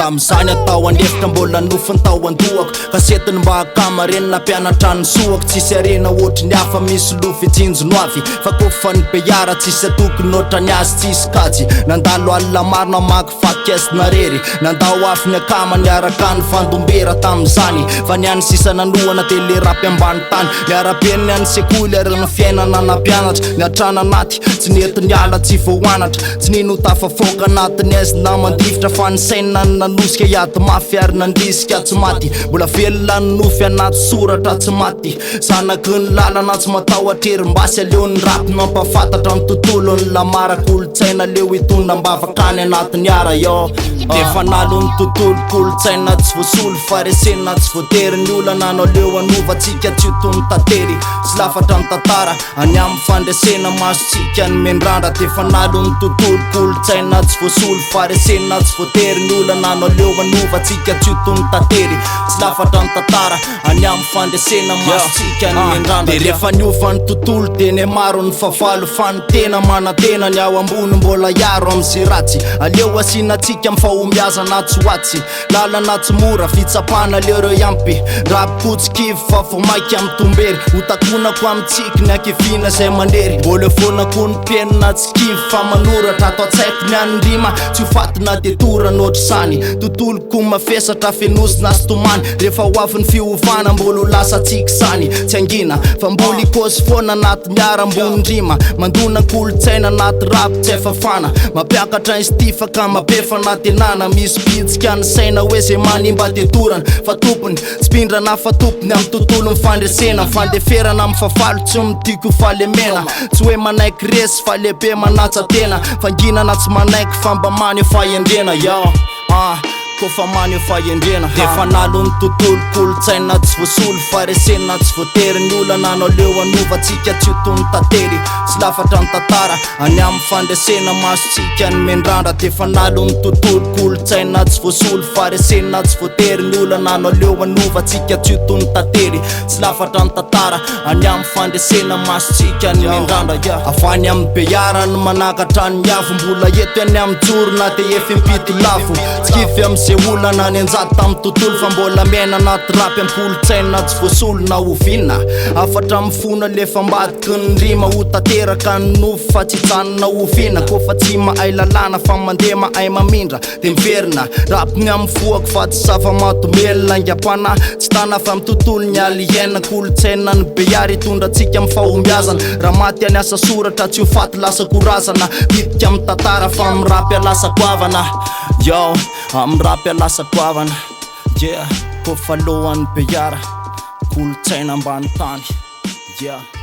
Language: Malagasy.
Tam'izany atao andefitra mbola nofiny tao andohako kasetiny mba hakamarenina nampianatra ny soako tsisy arena ohatry ny hafa misy lofy tsinjony avy fa kofa ny beara tsisy atokony oatra ny azy tsisy kajy nandalo LAMAR namaky fakesy narery nandao afy ny akama niaraka ny fandombera tam'izany fa niany sisa nanohana tele rapy ambany tany niara-peny niany sekoly ary ny fiainana nampianatra niatrana naty tsy nety niala tsy voanatra tsy nino tafafoka anatiny aizy na mandifitra fa ny saina nanosika iaty mafy ary nandisika tsy maty mbola velona ny nofy anaty soratra tsy maty zanaky ny lalana tsy matao atrerim-basy aleon'ny rapy mampafantatra ny tontolon'ny LAMAR kolontsaina leo hitondra mbavakany anatiny ara yo defa nalo ny tontolo kolontsaina tsy voasolo fa resena tsy voatery ny olana anao leo anovatsika tsy hitony tatery sy lafatra ny tantara any amin'ny fandresena masotsika ny mendrandra defa nalo ny tontolo kolontsaina tsy voasolo fa resena tsy voatery ny olana anao leo anovatsika tsy hitony tatery sy lafatra ny tantara any amin'ny fandresena masotsika ny mendrandra de rehefa niofa ny tontolo teny maro ny favalo fa ny tena manantena ny ao ambony mbola iaro am'zay ratsy aleo asinatsika mifahombiazana tsy hoatsy lalana tsy mora fitsapana leo reo iampy rapokotsikivy fa vomaika amin'ny tombery hotakonako amintsiky ny akivina zay mandery mbola fonako ny penina tsy kivy fa manoratra atao tsaiko ny anindrima tsy hofatina detora nohatry sany tontoloko mafesatra fenosina sy tomany rehefa hoavy ny fiovana mbolo lasa tsika sany tsy angina fa mbola ikosy foana anaty miara ambonindrima mandona kolontsaina anaty rapy tsy efafana mampiakatra izy ty fa ka mapefa natenana misy pitsika ny saina hoe zay manimba detorana fa tompony tsy pindrana fa tompony amin'ny tontolo mifandresena fandeferana amin'ny fafalo tsy mitiko falemena tsy hoe manaiky resy fa lehibe manatsatena fanginana tsy manaiky fa mba manio fahendrena yo kofa manio fahendrena defa nalo ny tontolo kolontsaina tsy voasolo fa resena tsy voatery ny olana anao leo anovatsika tsy hitony tatery sy lafatra ny tantara any amin'ny fandresena masotsika ny mendrandra defa nalo ny tontolo kolontsaina tsy voasolo fa resena tsy voatery ny olana anao leo anovatsika tsy hitony tatery sy lafatra ny tantara any amin'ny fandresena masotsika ny mendrandra afany amin'ny beara ny manakatra ny avo mbola eto any amin'ny jorona de efempito lafo tsy kivy am'zay olana ny anjady tamin'ny tontolo fa mbola mena anaty rapy am-kolontsaina tsy voasolo na ovina afatra mifona lefa mbadiky ny rima ho tateraka ny nofo fa tsy hijanona ovina kofa tsy mahay lalàna fa mandeha mahay mamindra de miverina rapiny amin'ny foako fa tsy zava-matomelona ingam-pana tsy tana fa amin'ny tontolo ny aliena kolontsaina ny beary hitondratsika amin'ny fahombiazana raha maty any asa soratra tsy ho faty lasa korazana pitika amin'ny tantara fa amin'ny rapy alasa koavana yo amin'ny rapy alasa koavana kofa lohan'ny beara kolontsaina ambany tany